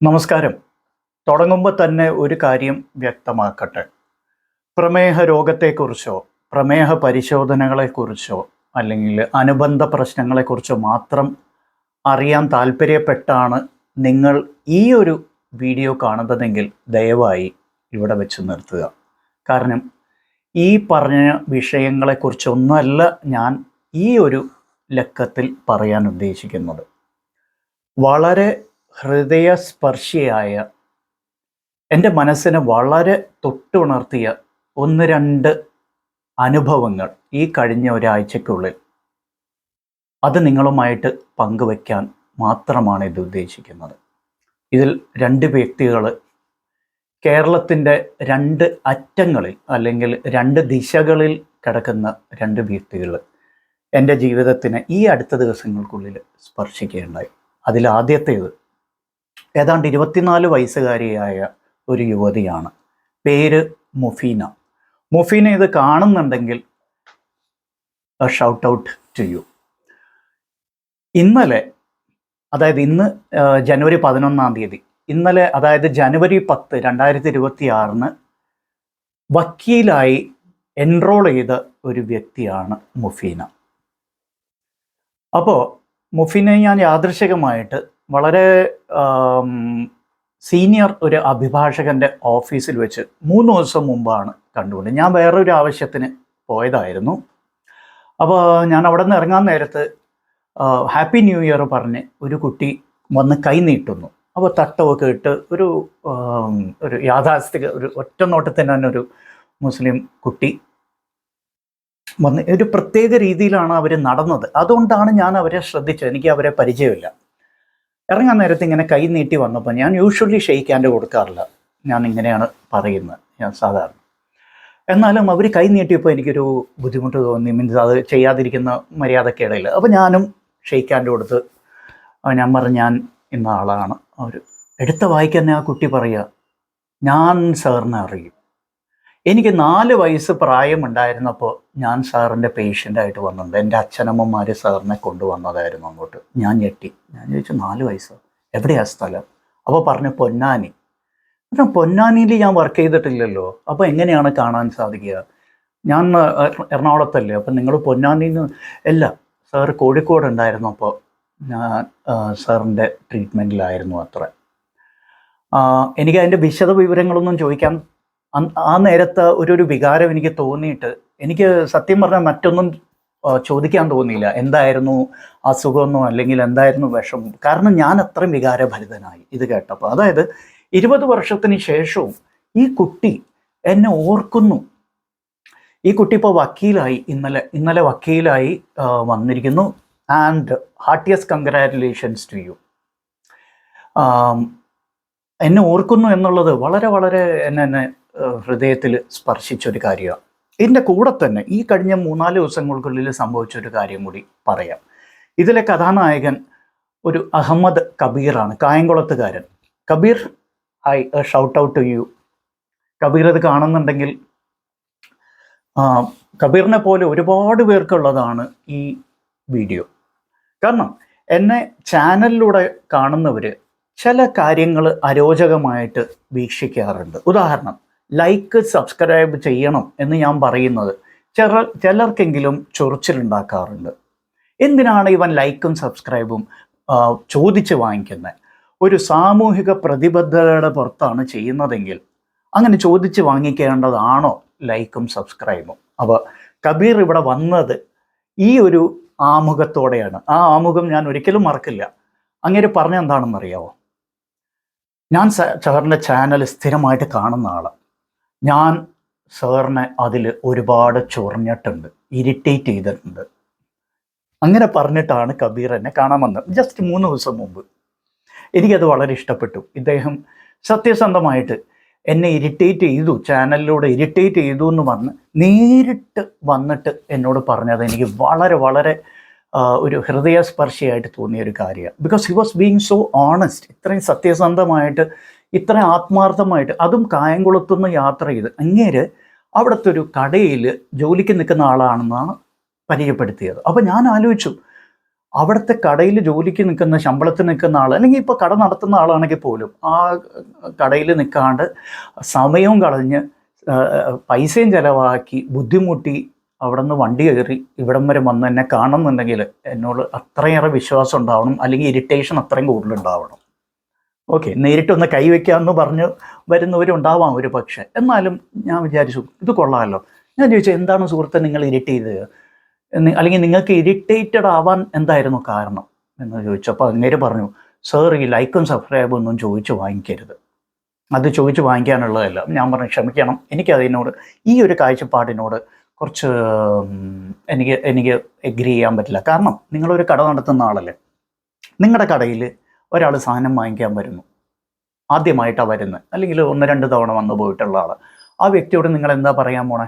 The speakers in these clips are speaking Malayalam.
നമസ്കാരം. തുടങ്ങുമ്പോൾ തന്നെ ഒരു കാര്യം വ്യക്തമാക്കട്ടെ. പ്രമേഹ രോഗത്തെക്കുറിച്ചോ പ്രമേഹ പരിശോധനകളെക്കുറിച്ചോ അല്ലെങ്കിൽ അനുബന്ധ പ്രശ്നങ്ങളെക്കുറിച്ചോ മാത്രം അറിയാൻ താല്പര്യപ്പെട്ടാണ് നിങ്ങൾ ഈ ഒരു വീഡിയോ കാണുന്നതെങ്കിൽ ദയവായി ഇവിടെ വെച്ച് നിർത്തുക. കാരണം ഈ പറഞ്ഞ വിഷയങ്ങളെക്കുറിച്ചൊന്നുമല്ല ഞാൻ ഈ ഒരു ലക്കത്തിൽ പറയാൻ ഉദ്ദേശിക്കുന്നത്. വളരെ ഹൃദയസ്പർശിയായ, എൻ്റെ മനസ്സിനെ വളരെ തൊട്ടുണർത്തിയ ഒന്ന് രണ്ട് അനുഭവങ്ങൾ ഈ കഴിഞ്ഞ ഒരാഴ്ചയ്ക്കുള്ളിൽ അത് നിങ്ങളുമായിട്ട് പങ്കുവയ്ക്കാൻ മാത്രമാണ് ഇത് ഉദ്ദേശിക്കുന്നത്. ഇതിൽ രണ്ട് വ്യക്തികൾ കേരളത്തിൻ്റെ രണ്ട് അറ്റങ്ങളിൽ അല്ലെങ്കിൽ രണ്ട് ദിശകളിൽ കിടക്കുന്ന രണ്ട് വ്യക്തികൾ എൻ്റെ ജീവിതത്തിന് ഈ അടുത്ത ദിവസങ്ങൾക്കുള്ളിൽ സ്പർശിക്കുകയുണ്ടായി. അതിലാദ്യത്തേത് ഏതാണ്ട് 24 വയസ്സുകാരിയായ ഒരു യുവതിയാണ്. പേര് മുഫീന. മുഫീന ഇത് കാണുന്നുണ്ടെങ്കിൽ ഷൗട്ട് ഔട്ട് ടു യു. ഇന്നലെ, അതായത് ഇന്ന് ജനുവരി 11 ഇന്നലെ അതായത് ജനുവരി 10, 2026 വക്കീലായി എൻറോൾ ചെയ്ത ഒരു വ്യക്തിയാണ് മുഫീന. അപ്പോൾ മുഫീനെ ഞാൻ യാദൃശികമായിട്ട് വളരെ സീനിയർ ഒരു അഭിഭാഷകൻ്റെ ഓഫീസിൽ വെച്ച് 3 ദിവസം മുമ്പാണ് കണ്ടുകൊണ്ട്. ഞാൻ വേറൊരു ആവശ്യത്തിന് പോയതായിരുന്നു. അപ്പോൾ ഞാൻ അവിടെ നിന്ന് ഇറങ്ങാൻ നേരത്ത് ഹാപ്പി ന്യൂ ഇയർ പറഞ്ഞ് ഒരു കുട്ടി വന്ന് കൈ നീട്ടുന്നു. അപ്പോൾ തട്ടമൊക്കെ ഇട്ട് ഒരു യാഥാസ്ഥിക ഒരു ഒറ്റ നോട്ടത്തിന് തന്നെ ഒരു മുസ്ലിം കുട്ടി വന്ന് ഒരു പ്രത്യേക രീതിയിലാണ് അവർ നടന്നത്. അതുകൊണ്ടാണ് ഞാൻ അവരെ ശ്രദ്ധിച്ചത്. എനിക്ക് അവരെ പരിചയമില്ല. ഇറങ്ങാൻ നേരത്തെ ഇങ്ങനെ കൈ നീട്ടി വന്നപ്പോൾ ഞാൻ യൂഷ്വലി ഷെയ്ക്ക് ഹാൻഡ് കൊടുക്കാറില്ല. ഞാൻ ഇങ്ങനെയാണ് പറയുന്നത് ഞാൻ സാധാരണ. എന്നാലും അവർ കൈ നീട്ടിയപ്പോൾ എനിക്കൊരു ബുദ്ധിമുട്ട് തോന്നി. മീൻസ് അത് ചെയ്യാതിരിക്കുന്ന മര്യാദക്കേടില്ല. അപ്പോൾ ഞാനും ഷെയ്ക്ക് ഹാൻഡ് കൊടുത്ത് ഞാൻ പറഞ്ഞു ഞാൻ ഇന്ന ആളാണ്. അവർ എടുത്ത വായിക്ക് തന്നെ ആ കുട്ടി പറയുക, ഞാൻ സാറിനെ അറിയും. എനിക്ക് 4 വയസ്സ് പ്രായമുണ്ടായിരുന്നപ്പോൾ ഞാൻ സാറിൻ്റെ പേഷ്യൻ്റായിട്ട് വന്നിട്ടുണ്ട്. എൻ്റെ അച്ഛനമ്മമാർ സാറിനെ കൊണ്ടുവന്നതായിരുന്നു അങ്ങോട്ട്. ഞാൻ ഞെട്ടി. ഞാൻ ചോദിച്ചു 4 വയസ്സോ, എവിടെയാ സ്ഥലം? അപ്പോൾ പറഞ്ഞു പൊന്നാനി. അപ്പം പൊന്നാനിയിൽ ഞാൻ വർക്ക് ചെയ്തിട്ടില്ലല്ലോ, അപ്പോൾ എങ്ങനെയാണ് കാണാൻ സാധിക്കുക? ഞാൻ എറണാകുളത്തല്ലേ, അപ്പം നിങ്ങൾ പൊന്നാനിയിൽ നിന്ന്? അല്ല സാർ കോഴിക്കോട് ഉണ്ടായിരുന്നു, അപ്പോൾ ഞാൻ സാറിൻ്റെ ട്രീറ്റ്മെൻറ്റിലായിരുന്നു അത്ര. എനിക്ക് അതിൻ്റെ വിശദ വിവരങ്ങളൊന്നും ചോദിക്കാൻ ആ നേരത്തെ ഒരു വികാരം എനിക്ക് തോന്നിയിട്ട് എനിക്ക് സത്യം പറഞ്ഞാൽ മറ്റൊന്നും ചോദിക്കാൻ തോന്നിയില്ല. എന്തായിരുന്നു അസുഖമൊന്നോ അല്ലെങ്കിൽ എന്തായിരുന്നു വിഷമം. കാരണം ഞാൻ അത്രയും വികാരഭരിതനായി ഇത് കേട്ടപ്പോൾ. അതായത് 20 വർഷത്തിന് ശേഷവും ഈ കുട്ടി എന്നെ ഓർക്കുന്നു. ഈ കുട്ടി ഇപ്പോൾ വക്കീലായി. ഇന്നലെ വക്കീലായി വന്നിരിക്കുന്നു. And heartiest congratulations to you. എന്നെ ഓർക്കുന്നു എന്നുള്ളത് വളരെ വളരെ എന്നെ ഹൃദയത്തിൽ സ്പർശിച്ചൊരു കാര്യമാണ്. ഇതിൻ്റെ കൂടെ തന്നെ ഈ കഴിഞ്ഞ 3-4 ദിവസങ്ങൾക്കുള്ളിൽ സംഭവിച്ചൊരു കാര്യം കൂടി പറയാം. ഇതിലെ കഥാനായകൻ ഒരു അഹമ്മദ് കബീറാണ്, കായംകുളത്തുകാരൻ. Kabir, hi, shout out to you. Kabir ഇത് കാണുന്നുണ്ടെങ്കിൽ, കബീറിനെ പോലെ ഒരുപാട് പേർക്കുള്ളതാണ് ഈ വീഡിയോ. കാരണം എന്നെ ചാനലിലൂടെ കാണുന്നവർ ചില കാര്യങ്ങൾ അരോചകമായിട്ട് വീക്ഷിക്കാറുണ്ട്. ഉദാഹരണം, ലൈക്ക് സബ്സ്ക്രൈബ് ചെയ്യണം എന്ന് ഞാൻ പറയുന്നത് ചിലർക്കെങ്കിലും ചൊറിച്ചിലുണ്ടാക്കാറുണ്ട്. എന്തിനാണ് ഇവൻ ലൈക്കും സബ്സ്ക്രൈബും ചോദിച്ച് വാങ്ങിക്കുന്നത്? ഒരു സാമൂഹിക പ്രതിബദ്ധതയുടെ പുറത്താണ് ചെയ്യുന്നതെങ്കിൽ അങ്ങനെ ചോദിച്ച് വാങ്ങിക്കേണ്ടതാണോ ലൈക്കും സബ്സ്ക്രൈബും? അപ്പോൾ കബീർ ഇവിടെ വന്നത് ഈ ഒരു ആമുഖത്തോടെയാണ്. ആ ആമുഖം ഞാൻ ഒരിക്കലും മറക്കില്ല. അങ്ങനെ പറഞ്ഞ എന്താണെന്നറിയാമോ? ഞാൻ സാറിൻ്റെ ചാനൽ സ്ഥിരമായിട്ട് കാണുന്ന ആളാണ്. ഞാൻ സാറിനെ അതിൽ ഒരുപാട് ചൊറിഞ്ഞിട്ടുണ്ട്, ഇറിറ്റേറ്റ് ചെയ്തിട്ടുണ്ട്. അങ്ങനെ പറഞ്ഞിട്ടാണ് കബീർ എന്നെ കാണാൻ വന്നത് ജസ്റ്റ് 3 ദിവസം മുമ്പ്. എനിക്കത് വളരെ ഇഷ്ടപ്പെട്ടു. ഇദ്ദേഹം സത്യസന്ധമായിട്ട് എന്നെ ഇറിറ്റേറ്റ് ചെയ്തു, ചാനലിലൂടെ ഇറിറ്റേറ്റ് ചെയ്തു എന്ന് പറഞ്ഞ് നേരിട്ട് വന്നിട്ട് എന്നോട് പറഞ്ഞത് എനിക്ക് വളരെ വളരെ ഒരു ഹൃദയസ്പർശിയായിട്ട് തോന്നിയ ഒരു കാര്യമാണ്. Because he was being so honest. ഇത്രയും സത്യസന്ധമായിട്ട്, ഇത്രയും ആത്മാർത്ഥമായിട്ട്, അതും കായംകുളത്തുനിന്ന് യാത്ര ചെയ്ത് അങ്ങേര് അവിടുത്തെ ഒരു കടയിൽ ജോലിക്ക് നിൽക്കുന്ന ആളാണെന്നാണ് പരിചയപ്പെടുത്തിയത്. അപ്പോൾ ഞാൻ ആലോചിച്ചു, അവിടുത്തെ കടയിൽ ജോലിക്ക് നിൽക്കുന്ന ശമ്പളത്തിന് നിൽക്കുന്ന ആൾ, അല്ലെങ്കിൽ ഇപ്പോൾ കട നടത്തുന്ന ആളാണെങ്കിൽ പോലും ആ കടയിൽ നിൽക്കാണ്ട് സമയവും കളഞ്ഞ് പൈസയും ചിലവാക്കി ബുദ്ധിമുട്ടി അവിടെ നിന്ന് വണ്ടി കയറി ഇവിടം വരെ വന്ന് എന്നെ കാണുന്നുണ്ടെങ്കിൽ എന്നോട് അത്രയേറെ വിശ്വാസം ഉണ്ടാവണം, അല്ലെങ്കിൽ ഇറിറ്റേഷൻ അത്രയും കൂടുതലുണ്ടാവണം. ഓക്കെ, നേരിട്ടൊന്ന് കൈവയ്ക്കാമെന്ന് പറഞ്ഞ് വരുന്നവരുണ്ടാവാം ഒരു പക്ഷേ. എന്നാലും ഞാൻ വിചാരിച്ചു ഇത് കൊള്ളാമല്ലോ. ഞാൻ ചോദിച്ചു, എന്താണ് സുഹൃത്തെ നിങ്ങൾ ഇറിറ്റേറ്റ് ചെയ്തത്, അല്ലെങ്കിൽ നിങ്ങൾക്ക് ഇറിറ്റേറ്റഡ് ആവാൻ എന്തായിരുന്നു കാരണം എന്ന് ചോദിച്ചപ്പോൾ അങ്ങേര് പറഞ്ഞു, സാർ ഈ ലൈക്കും സബ്സ്ക്രൈബും ഒന്നും ചോദിച്ച് വാങ്ങിക്കരുത്, അത് ചോദിച്ച് വാങ്ങിക്കാനുള്ളതല്ല. ഞാൻ പറഞ്ഞു, ക്ഷമിക്കണം, എനിക്കതിനോട് ഈ ഒരു കാഴ്ചപ്പാടിനോട് കുറച്ച് എനിക്ക് എഗ്രി ചെയ്യാൻ പറ്റില്ല. കാരണം നിങ്ങളൊരു കട നടത്തുന്ന ആളല്ലേ, നിങ്ങളുടെ കടയിൽ ഒരാൾ സാധനം വാങ്ങിക്കാൻ വരുന്നു, ആദ്യമായിട്ടാണ് വരുന്നത്, അല്ലെങ്കിൽ 1-2 തവണ വന്നു പോയിട്ടുള്ള ആൾ. ആ വ്യക്തിയോട് നിങ്ങൾ എന്താ പറയാൻ പോണേ?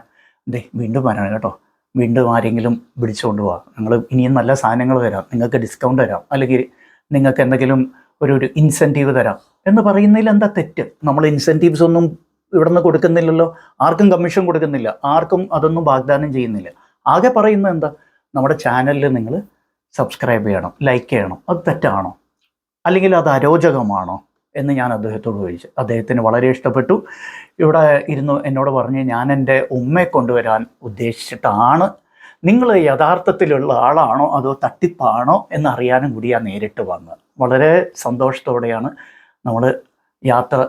വീണ്ടും വരണം കേട്ടോ, വീണ്ടും ആരെങ്കിലും വിളിച്ചുകൊണ്ട് പോവാം, ഞങ്ങൾ ഇനിയും നല്ല സാധനങ്ങൾ തരാം, നിങ്ങൾക്ക് ഡിസ്കൗണ്ട് തരാം, അല്ലെങ്കിൽ നിങ്ങൾക്ക് എന്തെങ്കിലും ഒരു ഇൻസെൻറ്റീവ് തരാം എന്ന് പറയുന്നതിൽ എന്താ തെറ്റ്? നമ്മൾ ഇൻസെൻറ്റീവ്സ് ഒന്നും ഇവിടെ നിന്ന് കൊടുക്കുന്നില്ലല്ലോ, ആർക്കും കമ്മീഷൻ കൊടുക്കുന്നില്ല, ആർക്കും അതൊന്നും വാഗ്ദാനം ചെയ്യുന്നില്ല. ആകെ പറയുന്നത് എന്താ, നമ്മുടെ ചാനലിൽ നിങ്ങൾ സബ്സ്ക്രൈബ് ചെയ്യണം, ലൈക്ക് ചെയ്യണം. അത് തെറ്റാണോ, അല്ലെങ്കിൽ അത് അരോചകമാണോ എന്ന് ഞാൻ അദ്ദേഹത്തോട് ചോദിച്ചു. അദ്ദേഹത്തിന് വളരെ ഇഷ്ടപ്പെട്ടു. ഇവിടെ ഇരുന്ന് എന്നോട് പറഞ്ഞ്, ഞാൻ എൻ്റെ ഉമ്മയെ കൊണ്ടുവരാൻ ഉദ്ദേശിച്ചിട്ടാണ്, നിങ്ങൾ യഥാർത്ഥത്തിലുള്ള ആളാണോ അതോ തട്ടിപ്പാണോ എന്നറിയാനും കൂടിയാണ് നേരിട്ട് വന്നത്. വളരെ സന്തോഷത്തോടെയാണ് നമ്മൾ യാത്ര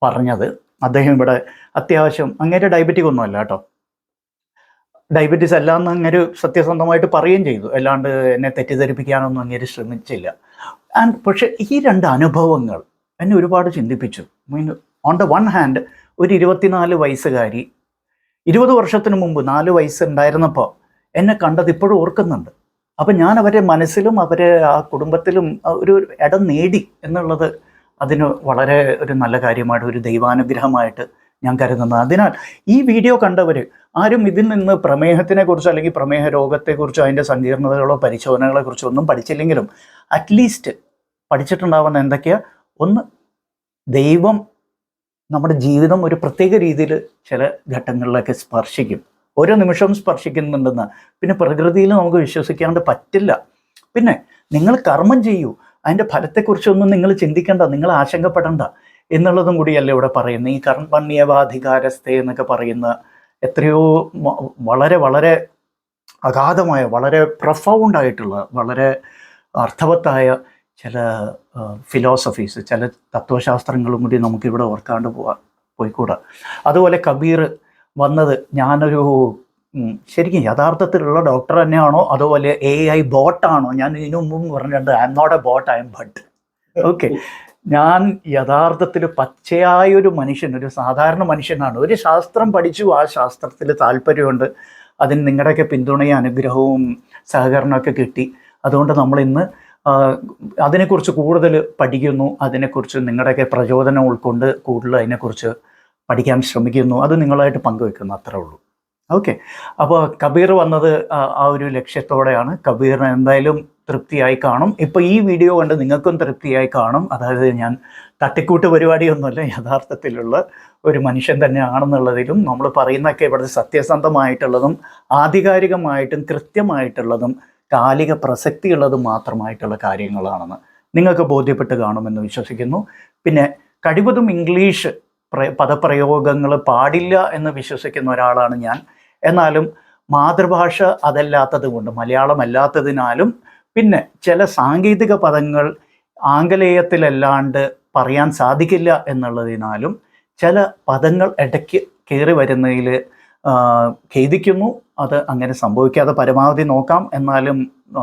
പറഞ്ഞത്. അദ്ദേഹം ഇവിടെ അത്യാവശ്യം, അങ്ങേരെ ഡയബറ്റിക് ഒന്നുമല്ല കേട്ടോ, ഡയബറ്റീസ് അല്ല എന്ന് അങ്ങേര് സത്യസന്ധമായിട്ട് പറയുകയും ചെയ്തു, അല്ലാണ്ട് എന്നെ തെറ്റിദ്ധരിപ്പിക്കാനൊന്നും അങ്ങേര് ശ്രമിച്ചില്ല. പക്ഷെ ഈ 2 അനുഭവങ്ങൾ എന്നെ ഒരുപാട് ചിന്തിപ്പിച്ചു. ഓൺ ദ വൺ ഹാൻഡ്, ഒരു 24 വയസ്സുകാരി 20 വർഷത്തിന് മുമ്പ് 4 വയസ്സുണ്ടായിരുന്നപ്പോൾ എന്നെ കണ്ടത് ഇപ്പോഴും ഓർക്കുന്നുണ്ട്. അപ്പം ഞാൻ അവരുടെ മനസ്സിലും അവരെ ആ കുടുംബത്തിലും ഒരു ഇടം നേടി എന്നുള്ളത് അതിന് വളരെ ഒരു നല്ല കാര്യമായിട്ട്, ഒരു ദൈവാനുഗ്രഹമായിട്ട് ഞാൻ കരുതുന്നത്. അതിനാൽ ഈ വീഡിയോ കണ്ടവർ ആരും ഇതിൽ നിന്ന് പ്രമേഹത്തിനെക്കുറിച്ചോ അല്ലെങ്കിൽ പ്രമേഹ രോഗത്തെക്കുറിച്ചോ അതിൻ്റെ സങ്കീർണതകളോ പരിശോധനകളെക്കുറിച്ചോ ഒന്നും പഠിച്ചില്ലെങ്കിലും അറ്റ്ലീസ്റ്റ് പഠിച്ചിട്ടുണ്ടാവുന്ന എന്തൊക്കെയാണ്? ഒന്ന്, ദൈവം നമ്മുടെ ജീവിതം ഒരു പ്രത്യേക രീതിയിൽ ചില ഘട്ടങ്ങളിലൊക്കെ സ്പർശിക്കും, ഓരോ നിമിഷവും സ്പർശിക്കുന്നുണ്ടെന്ന്. പിന്നെ പ്രകൃതിയിൽ നമുക്ക് വിശ്വസിക്കാണ്ട് പറ്റില്ല. പിന്നെ നിങ്ങൾ കർമ്മം ചെയ്യൂ, അതിൻ്റെ ഫലത്തെക്കുറിച്ചൊന്നും നിങ്ങൾ ചിന്തിക്കേണ്ട, നിങ്ങൾ ആശങ്കപ്പെടേണ്ട എന്നുള്ളതും കൂടിയല്ലേ ഇവിടെ പറയുന്നത്. ഈ കർമ്മണ്യവാധികാരസ്ഥ എന്നൊക്കെ പറയുന്ന എത്രയോ വളരെ വളരെ അഗാധമായ, വളരെ പ്രൊഫൗണ്ടായിട്ടുള്ള, വളരെ അർത്ഥവത്തായ ചില ഫിലോസഫീസ്, ചില തത്വശാസ്ത്രങ്ങളും കൂടി നമുക്കിവിടെ ഓർക്കാണ്ട് പോയിക്കൂടാ. അതുപോലെ കബീർ വന്നത്, ഞാനൊരു ശരിക്കും യഥാർത്ഥത്തിലുള്ള ഡോക്ടർ തന്നെയാണോ അതുപോലെ AI ബോട്ടാണോ? ഞാൻ ഇതിനു മുമ്പ് പറഞ്ഞിട്ടുണ്ട്, I'm not a bot, I'm but. Okay, ഞാൻ യഥാർത്ഥത്തിൽ പച്ചയായൊരു മനുഷ്യൻ, ഒരു സാധാരണ മനുഷ്യനാണ്. ഒരു ശാസ്ത്രം പഠിച്ചു, ആ ശാസ്ത്രത്തിൽ താല്പര്യമുണ്ട്, അതിന് നിങ്ങളുടെയൊക്കെ പിന്തുണയും അനുഗ്രഹവും സഹകരണമൊക്കെ കിട്ടി. അതുകൊണ്ട് നമ്മളിന്ന് അതിനെക്കുറിച്ച് കൂടുതൽ പഠിക്കുന്നു, അതിനെക്കുറിച്ച് നിങ്ങളുടെയൊക്കെ പ്രചോദനം ഉൾക്കൊണ്ട് കൂടുതൽ അതിനെക്കുറിച്ച് പഠിക്കാൻ ശ്രമിക്കുന്നു, അത് നിങ്ങളായിട്ട് പങ്കുവെക്കുന്നു, അത്രേ ഉള്ളൂ. ഓക്കെ, അപ്പോൾ കബീർ വന്നത് ആ ഒരു ലക്ഷ്യത്തോടെയാണ്. കബീറിന് എന്തായാലും തൃപ്തിയായി കാണും. ഇപ്പോൾ ഈ വീഡിയോ കണ്ട് നിങ്ങൾക്കും തൃപ്തിയായി കാണും. അതായത് ഞാൻ തട്ടിക്കൂട്ട് പരിപാടിയൊന്നുമല്ല, യഥാർത്ഥത്തിലുള്ള ഒരു മനുഷ്യൻ തന്നെയാണെന്നുള്ളതിലും നമ്മൾ പറയുന്നതൊക്കെ ഇവിടെ സത്യസന്ധമായിട്ടുള്ളതും ആധികാരികമായിട്ടും കൃത്യമായിട്ടുള്ളതും കാലിക പ്രസക്തിയുള്ളതും മാത്രമായിട്ടുള്ള കാര്യങ്ങളാണെന്ന് നിങ്ങൾക്ക് ബോധ്യപ്പെട്ട് കാണുമെന്ന് വിശ്വസിക്കുന്നു. പിന്നെ കഴിവതും ഇംഗ്ലീഷ് പദപ്രയോഗങ്ങൾ പാടില്ല എന്ന് വിശ്വസിക്കുന്ന ഒരാളാണ് ഞാൻ. എന്നാലും മാതൃഭാഷ അതല്ലാത്തത് കൊണ്ട്, മലയാളം അല്ലാത്തതിനാലും, പിന്നെ ചില സാങ്കേതിക പദങ്ങൾ ആംഗലേയത്തിലല്ലാണ്ട് പറയാൻ സാധിക്കില്ല എന്നുള്ളതിനാലും ചില പദങ്ങൾ ഇടയ്ക്ക് കയറി വരുന്നതിൽ ഖേദിക്കുന്നു. അത് അങ്ങനെ സംഭവിക്കാതെ പരമാവധി നോക്കാം. എന്നാലും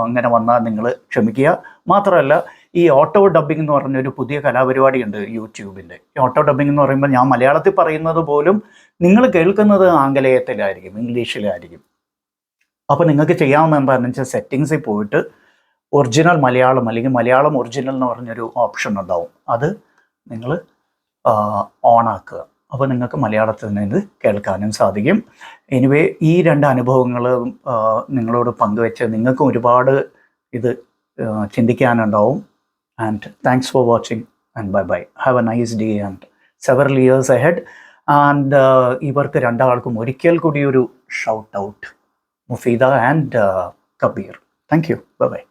അങ്ങനെ വന്നാൽ നിങ്ങൾ ക്ഷമിക്കുക. മാത്രമല്ല, ഈ ഓട്ടോ ഡബ്ബിംഗ് എന്ന് പറഞ്ഞൊരു പുതിയ കലാപരിപാടിയുണ്ട് യൂട്യൂബിൻ്റെ. ഈ ഓട്ടോ ഡബ്ബിംഗ് എന്ന് പറയുമ്പോൾ ഞാൻ മലയാളത്തിൽ പറയുന്നത് പോലും നിങ്ങൾ കേൾക്കുന്നത് ആംഗലേയത്തിലായിരിക്കും, ഇംഗ്ലീഷിലായിരിക്കും. അപ്പോൾ നിങ്ങൾക്ക് ചെയ്യാവുന്ന എന്താണെന്ന് വെച്ചാൽ, സെറ്റിങ്സിൽ പോയിട്ട് ഒറിജിനൽ മലയാളം അല്ലെങ്കിൽ മലയാളം ഒറിജിനൽ എന്ന് പറഞ്ഞൊരു ഓപ്ഷൻ ഉണ്ടാവും, അത് നിങ്ങൾ ഓണാക്കുക. അപ്പോൾ നിങ്ങൾക്ക് മലയാളത്തിൽ നിന്ന് കേൾക്കാനും സാധിക്കും. എനിവേ, ഈ 2 അനുഭവങ്ങൾ നിങ്ങളോട് പങ്കുവെച്ച് നിങ്ങൾക്കും ഒരുപാട് ഇത് ചിന്തിക്കാനുണ്ടാവും. And thanks for watching and bye bye. Have a nice day and several years ahead. And ഇവർക്ക് 2 ആൾക്കും ഒരിക്കൽ കൂടി ഒരു shout out, Mufeeda and Kabir. Thank you. Bye by.